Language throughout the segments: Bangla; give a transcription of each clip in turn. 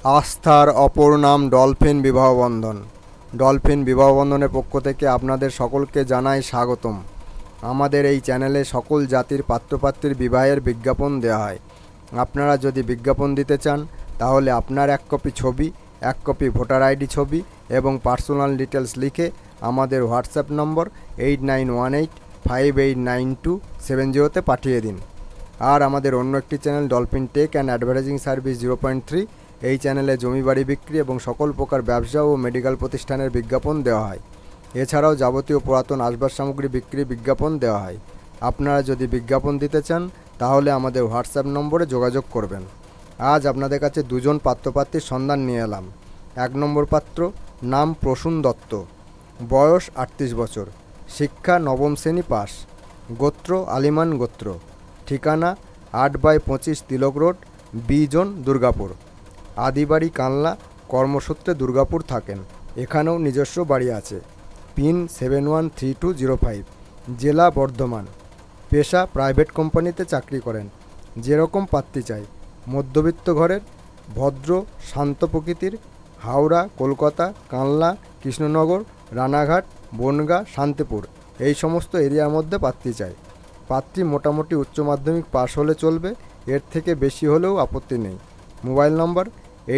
আস্থার অপর নাম ডলফিন বিবাহ বন্ধন। ডলফিন বিবাহ বন্ধনের পক্ষ থেকে আপনাদের সকলকে জানাই স্বাগতম। আমাদের এই চ্যানেলে সকল জাতির পাত্রপাত্রীর বিবাহের বিজ্ঞাপন দেওয়া হয়। আপনারা যদি বিজ্ঞাপন দিতে চান তাহলে আপনার এক কপি ছবি, এক কপি ভোটার আইডি ছবি এবং পার্সোনাল ডিটেলস লিখে আমাদের হোয়াটসঅ্যাপ নম্বর 8918589270 পাঠিয়ে দিন। আর আমাদের অন্য একটি channel Dolphin Tech and advertising service 0.3, এই চ্যানেলে জমি বাড়ি বিক্রি এবং সকল প্রকার ব্যবসা ও মেডিকেল প্রতিষ্ঠানের বিজ্ঞাপন দেওয়া হয়। এছাড়াও যাবতীয় পুরাতন আসবাব সামগ্রী বিক্রি বিজ্ঞাপন দেওয়া হয়। আপনারা যদি বিজ্ঞাপন দিতে চান তাহলে আমাদের হোয়াটসঅ্যাপ নম্বরে যোগাযোগ করবেন। আজ আপনাদের কাছে দুজন পাত্রপাত্রীর সন্ধান নিয়ে এলাম। 1 নম্বর পাত্র, নাম প্রসূন দত্ত, বয়স 38 বছর, শিক্ষা 9ম শ্রেণী পাস, গোত্র আলিমান গোত্র, ঠিকানা 8/25 তিলক রোড, বি জোন, দুর্গাপুর, আদিবাড়ি কানলা, কর্মসূত্রে দুর্গাপুর থাকেন। এখানেও নিজস্ব বাড়ি আছে। পিন 713205, জেলা বর্ধমান, পেশা প্রাইভেট কোম্পানিতে চাকরি করেন। যেরকম পাত্রী চাই, মধ্যবিত্ত ঘরের, ভদ্র শান্ত প্রকৃতির, হাওড়া, কলকাতা, কানলা, কৃষ্ণনগর, রানাঘাট, বনগাঁ, শান্তিপুর এই সমস্ত এরিয়ার মধ্যে পাত্রী চাই। পাত্রী মোটামুটি উচ্চ মাধ্যমিক পাশ হলে চলবে, এর থেকে বেশি হলেও আপত্তি নেই। মোবাইল নম্বর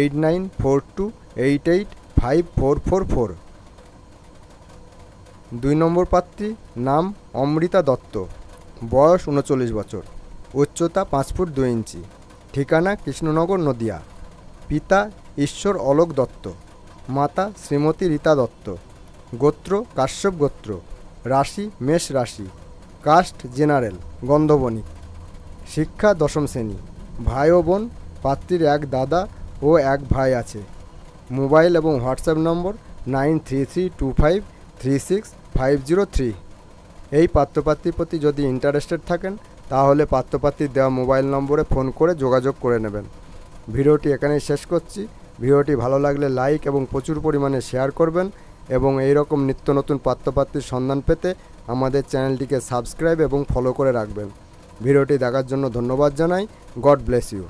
8942885444। 2 নম্বর পাত্রী, নাম অমৃতা দত্ত, বয়স 39 বছর, উচ্চতা 5 ফুট 2 ইঞ্চি, ঠিকানা কৃষ্ণনগর, নদিয়া, পিতা ঈশ্বর অলোক দত্ত, মাতা শ্রীমতী রীতা দত্ত, গোত্র কাশ্যপ গোত্র, রাশি মেষ রাশি, কাস্ট জেনারেল, গন্ধবণিক, শিক্ষা 10ম শ্রেণী, ভাই ও বোন, পাত্রীর এক দাদা ও এক ভাই আছে। মোবাইল এবং হোয়াটসঅ্যাপ নম্বর 9332536503। এই পাত্রপাত্রীর প্রতি যদি ইন্টারেস্টেড থাকেন তাহলে পাত্রপাত্রীর দেওয়া মোবাইল নম্বরে ফোন করে যোগাযোগ করে নেবেন। ভিডিওটি এখানেই শেষ করছি। ভিডিওটি ভালো লাগলে লাইক এবং প্রচুর পরিমাণে শেয়ার করবেন এবং এই রকম নিত্য নতুন পাত্রপাত্রীর সন্ধান পেতে আমাদের চ্যানেলটিকে সাবস্ক্রাইব এবং ফলো করে রাখবেন। ভিডিওটি দেখার জন্য ধন্যবাদ জানাই। God bless you.